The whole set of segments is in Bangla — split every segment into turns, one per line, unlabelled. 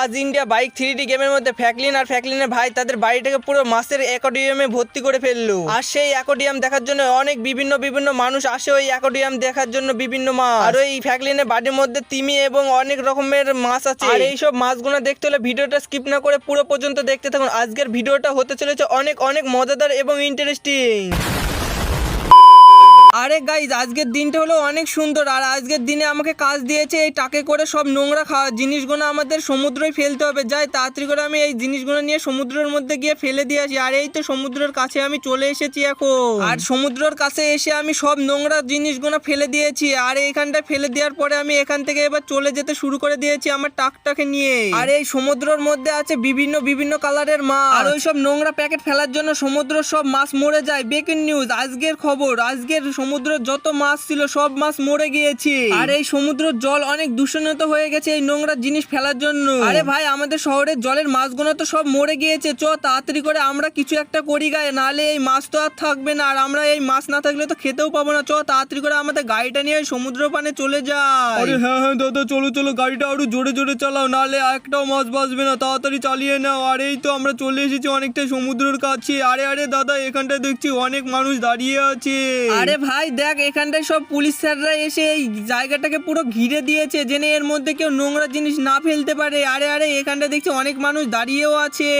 আজ ইন্ডিয়া বাইক 3D গেমের মধ্যে ফ্র্যাঙ্কলিন আর ফ্র্যাঙ্কলিনের ভাই তাদের বাড়িটাকে পুরো মাছের অ্যাকোয়ারিয়ামে ভর্তি করে ফেললো। আর সেই অ্যাকোয়ারিয়াম দেখার জন্য অনেক বিভিন্ন মানুষ আসে ওই অ্যাকোয়ারিয়াম দেখার জন্য বিভিন্ন মাছ। আর ওই ফ্র্যাঙ্কলিনের বাড়ির মধ্যে তিমি এবং অনেক রকমের মাছ আছে। আর এইসব মাছগুলো দেখতে হলে ভিডিওটা স্কিপ না করে পুরো পর্যন্ত দেখতে থাকুন। আজকের ভিডিওটা হতে চলেছে অনেক মজাদার এবং ইন্টারেস্টিং। আরে গাইজ, আজকের দিনটা হলো অনেক সুন্দর। আর আজকের দিনে আমাকে কাজ দিয়েছে এই টাকে করে সব নোংরা জিনিসগুলো আমাদের সমুদ্রে ফেলতে হবে। যাই তাড়াতাড়ি করে আমি এই জিনিসগুলো নিয়ে সমুদ্রের মধ্যে গিয়ে ফেলে দিয়ে আসি। আর এই তো সমুদ্রের কাছে আমি চলে এসেছি এখন। আর সমুদ্রের কাছে এসে আমি সব নোংরা জিনিসগুলো ফেলে দিয়েছি। আর এইখানটা ফেলে দেওয়ার পরে আমি এখান থেকে এবার চলে যেতে শুরু করে দিয়েছি আমার টাকটাকে নিয়ে। আর এই সমুদ্রের মধ্যে আছে বিভিন্ন কালারের মাছ। আর ওই সব নোংরা প্যাকেট ফেলার জন্য সমুদ্র সব মাছ মরে যায়। ব্রেকিং নিউজ, আজকের খবর, আজকের সমুদ্রের যত মাছ ছিল সব মাছ মরে গিয়েছে। আর এই সমুদ্রের জল অনেক দূষণিত হয়ে গেছে এই নোংরা জিনিস ফেলার জন্য। আরে ভাই, আমাদের শহরের জলের মাছগুলো তো সব মরে গিয়েছে। চ তাড়াতাড়ি করে আমরা কিছু একটা করি গায়ে, নাহলে এই মাছ তো আর থাকবে না। আর আমরা এই মাছ না থাকলে তো খেতেও পাবো না। চ তাড়াতাড়ি করে আমাদের গাড়িটা নিয়ে সমুদ্র পানে চলে যায়। আরে হ্যাঁ দাদা, চলো গাড়িটা আরো জোরে চালাও, নাহলে একটাও মাছ বাঁচবে না। তাড়াতাড়ি চালিয়ে নাও। আর এই তো আমরা চলে এসেছি অনেকটা সমুদ্রের কাছে। আরে দাদা, এখানটায় দেখছি অনেক মানুষ দাঁড়িয়ে আছে। আরে ভাই দেখ, এখানটায় সব পুলিশ স্যাররা এসে এই জায়গাটাকে পুরো ঘিরে দিয়েছে, যেন এর মধ্যে কেউ নোংরা জিনিস না ফেলতে পারে। আরে এখানটা দেখছি অনেক মানুষ দাঁড়িয়েও আছে।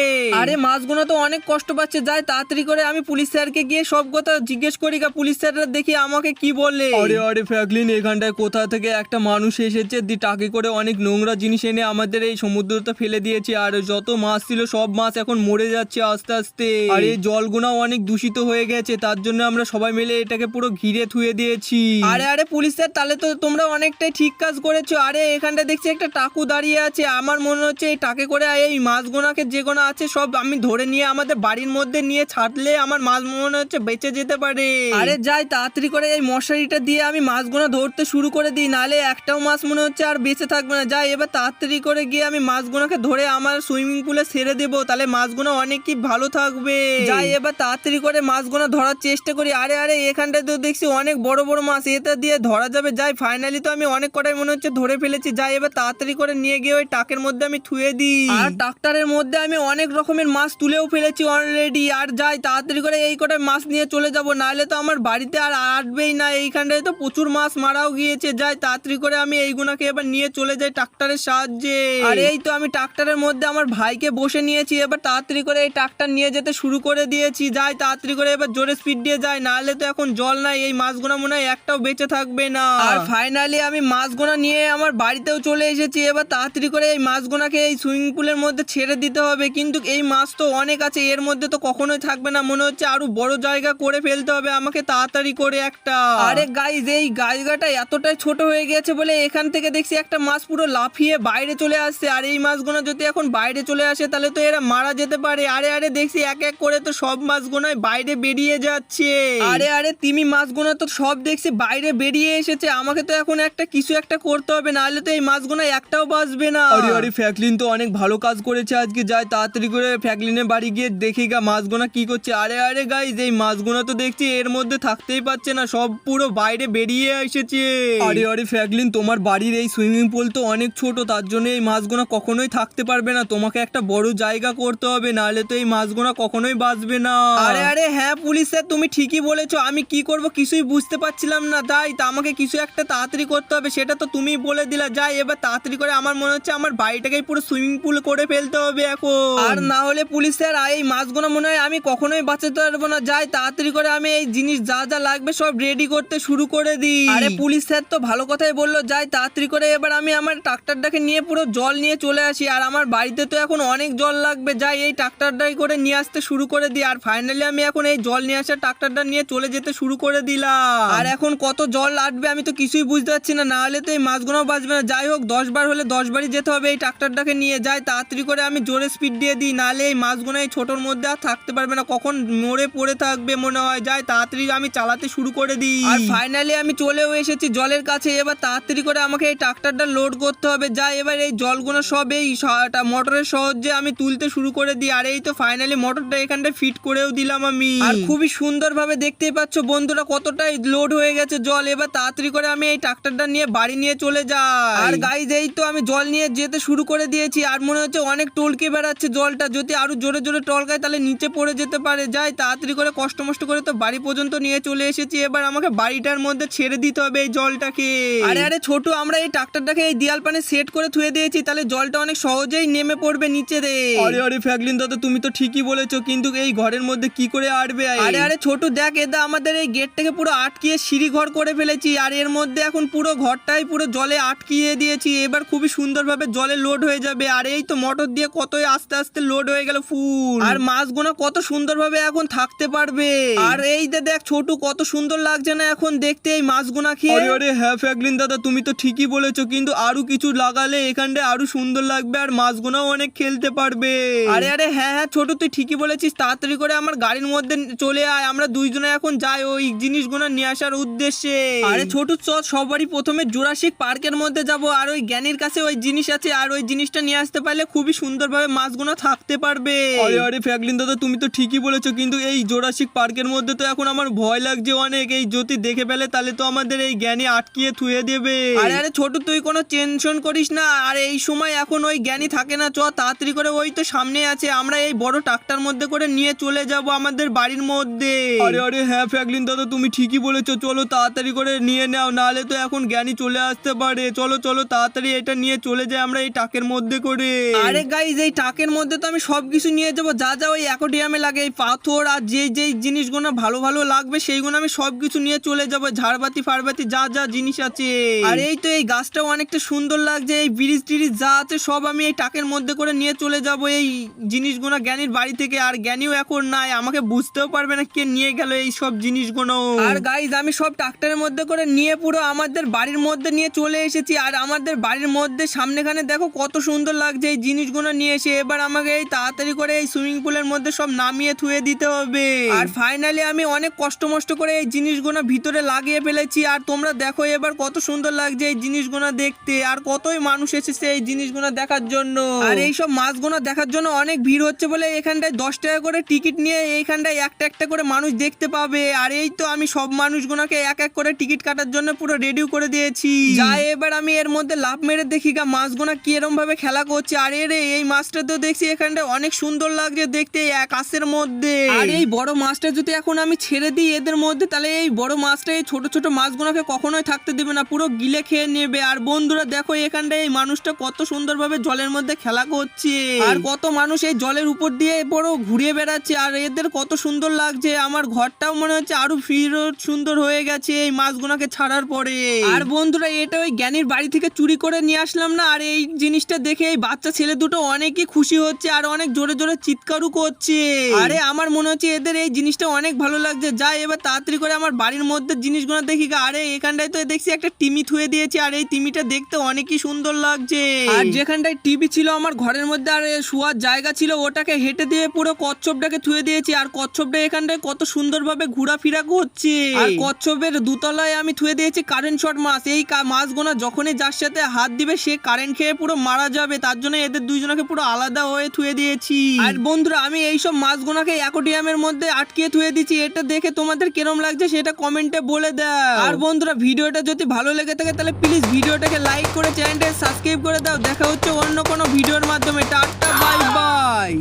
আরে মাছগুলো তো অনেক কষ্ট পাচ্ছে। যাই তাড়াতাড়ি করে আমি পুলিশ স্যারকে গিয়ে সব কথা জিজ্ঞেস করি। পুলিশ স্যাররা দেখি আমাকে কি বলে। আরে ফ্র্যাঙ্কলিন, এখানটায় কোথা থেকে একটা মানুষ এসেছে, টাকে করে অনেক নোংরা জিনিস এনে আমাদের এই সমুদ্রতে ফেলে দিয়েছে। আর যত মাছ ছিল সব মাছ এখন মরে যাচ্ছে আস্তে আস্তে। আর এই জলগুলো অনেক দূষিত হয়ে গেছে, তার জন্য আমরা সবাই মিলে এটাকে পুরো ঘিরে থুয়ে দিয়েছি। আরে পুলিশ স্যার, তাহলে তো তোমরা অনেকটাই ঠিক কাজ করেছো। আরে এখানটা দেখছি একটা টাকু দাঁড়িয়ে আছে। আমার মনে হচ্ছে এই টাকে করে এই মাছগুলোকে যেগুলো আছে সব আমি ধরে নিয়ে আমাদের বাড়ির মধ্যে নিয়ে ছাড়লে আমার মাছ মনে হচ্ছে বেঁচে যেতে পারে। আরে যাই তাড়াতাড়ি করে এই মশারিটা দিয়ে আমি মাছগুলো ধরতে শুরু করে দিই, নাহলে একটাও মাছ মনে হচ্ছে আর বেঁচে থাকবে না। যাই এবার তাড়াতাড়ি করে গিয়ে আমি মাছগুলোকে ধরে আমার সুইমিং পুলে ছেড়ে দেবো, তাহলে মাছগুলো অনেক কি ভালো থাকবে। যাই এবার তাড়াতাড়ি করে মাছগুলো ধরার চেষ্টা করি। আরে এখানটায় তো দেখছি অনেক বড় মাছ, এটা দিয়ে ধরা যাবে। যাই ফাইনালি তো আমি অনেক কটাই মনে হচ্ছে ধরে ফেলেছি। যাই এবার তাড়াতাড়ি করে নিয়ে গিয়ে ওই টাকের মধ্যে আমি থুয়ে দিই। আর টাকটারের মধ্যে আমি অনেক রকমের মাছ তুলেও ফেলেছি অলরেডি। আর যাই তাড়াতাড়ি করে এই কটাই মাছ নিয়ে চলে যাব, নাহলে তো আমার বাড়িতে আর আটবেই না। এইখানটায় তো প্রচুর মাছ মারাও গিয়েছে। যাই তাড়াতাড়ি করে আমি এইগুলোকে এবার নিয়ে চলে যাই ট্রাক্টরের সাহায্যে। আর এই তো আমি ট্রাক্টরের মধ্যে আমার ভাইকে বসে নিয়েছি। এবার তাড়াতাড়ি করে এই ট্রাক্টর নিয়ে যেতে শুরু করে দিয়েছি। যাই তাড়াতাড়ি করে এবার জোরে স্পিড দিয়ে যাই, নাহলে তো এখন জল নাই, এই মাছগুলো মনে হয় একটাও বেঁচে থাকবে না। আর ফাইনালি আমি মাছগুলো নিয়ে আমার বাড়িতেও চলে এসেছি। এবার তাড়াতাড়ি করে এই মাছগুলোকে এই সুইমিং পুলের মধ্যে ছেড়ে দিতে হবে। কিন্তু এই মাছ তো অনেক আছে, এর মধ্যে তো কখনোই থাকবে না। মনে হচ্ছে আরো বড় জায়গা করে ফেলতে হবে আমাকে তাড়াতাড়ি করে একটা। আরে গাইজ, এই জায়গাটা এতটাই ছোট হয়ে গেছে বলে এখান থেকে দেখছি একটা মাছ পুরো লাফিয়ে বাইরে চলে আসছে। আর এই মাছগুলো যদি এখন বাইরে চলে আসে তাহলে তো এরা মারা যেতে পারে। আরে দেখছি এক করে তো সব মাছগুলো বাইরে বেরিয়ে যাচ্ছে। আরে তিমি মাছগুলো তো সব দেখছি বাইরে বেরিয়ে এসেছে। আমাকে তো এখন কিছু একটা করতে হবে, নাহলে তো এই মাছগুলো একটাও বাঁচবে না। আরে ফ্র্যাঙ্কলিন তো অনেক ভালো কাজ করেছে আজকে। যাই তাড়াতাড়ি করে ফ্র্যাঙ্কলিনের বাড়ি গিয়ে দেখি মাছগুলো কি করছে। আরে গাইজ, এই মাছগুলো তো দেখছি এর মধ্যে থাকতেই পারছে না, সব পুরো বাইরে বেরিয়ে এসেছে। আরে ফ্র্যাঙ্কলিন, তোমার বাড়ির এই সুইমিং পুল তো অনেক ছোট, তার জন্য এই মাছগুলো কখনোই থাকতে পারবে না। তোমাকে একটা বড় জায়গা করতে হবে, নাহলে তো এই মাছগুলো কখনোই বাঁচবে না। আরে হ্যাঁ পুলিশ স্যার, তুমি ঠিকই বলেছো। আমি কি করব কিছুই বুঝতে পারছিলাম না। তাই তো আমাকে কিছু একটা তাড়াতাড়ি করতে হবে, সেটা তো তুমি বলে দিলা। যাই এবার তাড়াতাড়ি করে আমার মনে হচ্ছে আমার বাড়িটাকে পুরো সুইমিং পুল করে ফেলতে হবে এখন। আর না হলে পুলিশ স্যার এই মাছগুলো মনে হয় আমি কখনোই বাঁচাতে পারবো না। যাই তাড়াতাড়ি করে আমি এই জিনিস যা লাগবে সব রেডি করতে শুরু করে দিই। আরে পুলিশ স্যার তো ভালো কথাই বললো। যাই তাড়াতাড়ি করে এবার আমি আমার ট্রাক্টরটাকে নিয়ে পুরো জল নিয়ে চলে আসি। আর আমার বাড়িতে তো এখন অনেক জল লাগবে। যাই এই ট্রাক্টরটাই করে নিয়ে আসতে শুরু করে দিই। আর ফাইনালি আমি এখন এই জল নিয়ে আসা ট্রাক্টরটা নিয়ে চলে যেতে শুরু করে দিলাম। আর এখন কত জল লাগবে আমি তো কিছুই বুঝতে পারছি না, নাহলে তো এই মাছগুলো বাঁচবে না। যাই হোক 10 বার হলে 10 বারই যেতে হবে এই ট্রাক্টরটাকে নিয়ে। যাই তাড়াতাড়ি করে আমি জোরে স্পিড দিয়ে দিই, নাহলে এই মাছগুলো এই ছোটোর মধ্যে আর থাকতে পারবে না, কখন মরে পড়ে থাকবে মনে হয়। যাই তাড়াতাড়ি আমি চালাতে শুরু করে দিই। আর ফাইনালি আমি চলেও এসেছি জলের কাছে। এবার তাড়াতাড়ি করে আমাকে এই ট্রাক্টরটা লোড করতে হবে। যাই এবার এই জলগুলো সব এই মোটরের সাহায্যে আমি তুলতে শুরু করে দিই। আর এই তো ফাইনালি মোটরটা এখানটা ফিট করেও দিলাম আমি। আর খুবই সুন্দরভাবে দেখতেই পাচ্ছ বন্ধুরা কতটাই লোড হয়ে গেছে জল। এবার তাড়াতাড়ি করে আমি এই ট্রাক্টরটা নিয়ে বাড়ি নিয়ে চলে যাই। আর গাইজ এই তো আমি জল নিয়ে যেতে শুরু করে দিয়েছি। আর মনে হচ্ছে অনেক টলকে বেড়াচ্ছে জলটা, যদি আরো জোরে জোরে টলকায় তাহলে নিচে পড়ে যেতে পারে। যাই তাড়াতাড়ি করে কষ্ট মষ্ট করে তো বাড়ি পর্যন্ত নিয়ে চলে এসেছি। এবার আমাকে বাড়িটার মধ্যে ছেড়ে দিতে হবে এই জলটাকে। আরে ছোট, আমরা এই ট্রাক্টরটাকে এই দেয়াল পানে সেট করে থুয়ে দিয়েছি, তাহলে জলটা অনেক সহজেই নেমে পড়বে নিচে রে। আরে ফ্র্যাঙ্কলিন দাদা তুমি তো ঠিকই বলেছো, কিন্তু এই ঘরের মধ্যে কি করে আটবে? আরে ছোট দেখ, এদা আমাদের এই গেটটাকে পুরো আটকিয়ে সিঁড়ি ঘর করে ফেলেছি। আর এর মধ্যে এখন পুরো ঘরটাই পুরো জলে আটকিয়ে দিয়েছি। এবার খুবই সুন্দরভাবে জলে লোড হয়ে যাবে। আর এই তো মোটর দিয়ে কতই আস্তে আস্তে লোড হয়ে গেল ফুল। আর মাছগুলো কত সুন্দরভাবে এখন থাকতে পারবে। আর এই দেখ ছোট, কত সুন্দর লাগছে না এখন দেখতে এই মাছগুনা খেয়ে? আরে হ্যাঁ ফ্র্যাঙ্কলিন দাদা তুমি তো ঠিকই বলেছো, কিন্তু আরো কিছু লাগালে এখানটায় আরো সুন্দর লাগবে আর মাছগুনাও অনেক খেলতে পারবে। আরে হ্যাঁ ছোট তুই ঠিকই বলেছিস, তাড়াতাড়ি করে আমার গাড়ির মধ্যে চলে আয়, আমরা দুইজনে এখন যাই ওই জিনিসগুলো নিয়ে আসার উদ্দেশ্যে। আরে ছোট চল, সবারই প্রথমে জুরাসিক পার্কের মধ্যে যাব। আর ওই জ্ঞানীর কাছে ওই জিনিস আছে, আর ওই জিনিসটা নিয়ে আসতে পারলে খুবই সুন্দরভাবে মাছগুলো থাকতে পারবে। আরে ফ্র্যাঙ্কলিন দাদা তুমি তো ঠিকই বলেছো, কিন্তু এই জুরাসিক পার্কের মধ্যে তো এখন আমার ভয় লাগছে অনেক। এই যদি দেখে ফেলে তাহলে তো আমাদের এই জ্ঞানী আটকিয়ে থুয়ে দেবে। আরে ছোট তুই কোনো টেনশন করিস না। আর এই সময় এখন ওই জ্ঞানী থাকে না, চ তাড়াতাড়ি করে ওই তো সামনে আছে, আমরা এই বড় ট্রাক্টর মধ্যে করে নিয়ে চলে যাব আমাদের বাড়ির মধ্যে। আরে হ্যাঁ ফ্র্যাঙ্কলিন দাদা তুমি ঠিকই বলেছো, চলো তাড়াতাড়ি করে নিয়ে নাও, নাহলে তো এখন জ্ঞানী চলে আসতে পারে। চলো তাড়াতাড়ি এটা নিয়ে চলে যাই আমরা এই টাকের মধ্যে করে। আরে গাইজ এই টাকের মধ্যে তো আমি সবকিছু নিয়ে যাবো, যা যা ওই অ্যাকোয়ারিয়ামে লাগে, এই পাথর আর যেই জিনিসগুলো ভালো ভালো লাগবে সেইগুলো আমি সবকিছু নিয়ে চলে যাবো, ঝাড়বাতি ফাড়বাতি যা যা জিনিস আছে। আর এই তো এই গাছটাও অনেকটা সুন্দর লাগছে, এই ব্রিজ টিরিজ যা আছে সব আমি এই টাকের মধ্যে করে নিয়ে চলে যাব এই জিনিসগুলো জ্ঞানীর বাড়ি থেকে। আর জ্ঞানীও এখন নাই, আমাকে বুঝতেও পারবে না কে নিয়ে গেল এই সব জিনিসগুলো। আর গাইজ আমি সব ট্রাক্টরের মধ্যে করে নিয়ে পুরো আমাদের বাড়ির মধ্যে নিয়ে চলে এসেছি। আর আমাদের বাড়ির মধ্যে সামনেখানে দেখো কত সুন্দর লাগছে এই জিনিসগুলো নিয়ে এসে। এবার আমাকে এই তাড়াতাড়ি করে এই সুইমিং পুলের মধ্যে সব নামিয়ে থুয়ে দিতে হবে। আর ফাইনালি আমি অনেক কষ্ট মষ্ট করে এই জিনিসগুলো ভিতরে লাগিয়ে ফেলেছি। আর তোমরা দেখো এবার কত সুন্দর লাগছে এই জিনিসগুলো দেখতে। আর কতই মানুষ এসেছে এই জিনিসগুলো দেখার জন্য। আর এই সব মাছগুলো দেখার জন্য অনেক ভিড় হচ্ছে বলে এখানটায় 10 টাকা করে টিকিট নিয়ে এইখানটায় একটা একটা করে মানুষ দেখতে পাবে। আর এই তো আমি সব মানুষগুলোকে এক এক করে টিকিট কাটার জন্য পুরো রেডি করে দিয়েছি। যাই এবার আমি এর মধ্যে লাফ মেরে দেখি গা মাছগুলো কিরম ভাবে খেলা করছে। আর এই মাছটা তো দেখছি এখানটায় অনেক সুন্দর লাগছে দেখতে আকাশের মধ্যে। আর এই বড় মাছটা যদি এখন আমি ছেড়ে দিই এদের মধ্যে, তাহলে এই বড় মাছটা এই ছোট ছোট মাছগুলোকে কখনোই থাকতে দেবে না, পুরো গিলে খেয়ে নেবে। আর বন্ধুরা দেখো এখানটায় এই মানুষটা কত সুন্দরভাবে জলের মধ্যে খেলা করছে। আর কত মানুষ এই জলের উপর দিয়ে পুরো ঘুরিয়ে বেড়াচ্ছে। আর এদের কত সুন্দর লাগছে, আমার ঘরটাও মনে হচ্ছে আরো সুন্দর হয়ে গেছে এই মাছগুলোকে ছাড়ার পরে। আর বন্ধুরা এটা ওই জ্ঞানীর বাড়ি থেকে চুরি করে নিয়ে আসলাম না। আর এই জিনিসটা দেখে এই বাচ্চা ছেলে দুটো অনেকই খুশি হচ্ছে আর অনেক জোরে জোরে চিৎকারও করছে। আরে আমার মনে হচ্ছে এদের এই জিনিসটা অনেক ভালো লাগছে। যাই এবার তাড়াতাড়ি করে আমার বাড়ির মধ্যে জিনিসগুলো দেখি। আরে এখানটায় তো দেখছি একটা টিমি থুয়ে দিয়েছে, আর এই টিমিটা দেখতে অনেকই সুন্দর লাগছে। আর যেখানটায় টিভি ছিল আমার ঘরের মধ্যে আর শোয়ার জায়গা ছিল, ওটাকে হেঁটে দিয়ে পুরো কচ্ছপটাকে থুয়ে দিয়েছি। আর কচ্ছপটা এখানটায় কত সুন্দরভাবে ঘোরাফেরা করছে। আর কচ্ছপের দুতলায় আমি থুয়ে দিয়েছি কারেন্ট শট মাছ। এই মাছগুলো যখনই যার সাথে হাত দিবে সে কারেন্ট খেয়ে পুরো মারা যাবে, তার জন্য এদের দুইজনকে পুরো আলাদা হয়ে থুয়ে দিয়েছি। আর বন্ধুরা আমি এইসব মাছগুলোকে অ্যাকোয়ারিয়ামের মধ্যে আটকিয়ে থুয়ে দিচ্ছি। এটা দেখে তোমাদের কিরম লাগছে সেটা কমেন্টে বলে দাও। আর বন্ধুরা ভিডিওটা যদি ভালো লেগে থাকে তাহলে প্লিজ ভিডিওটাকে লাইক করে চ্যানেলটাকে সাবস্ক্রাইব করে দাও। দেখা হচ্ছে অন্য কোনো ভিডিওর মাধ্যমে। Tata bye bye.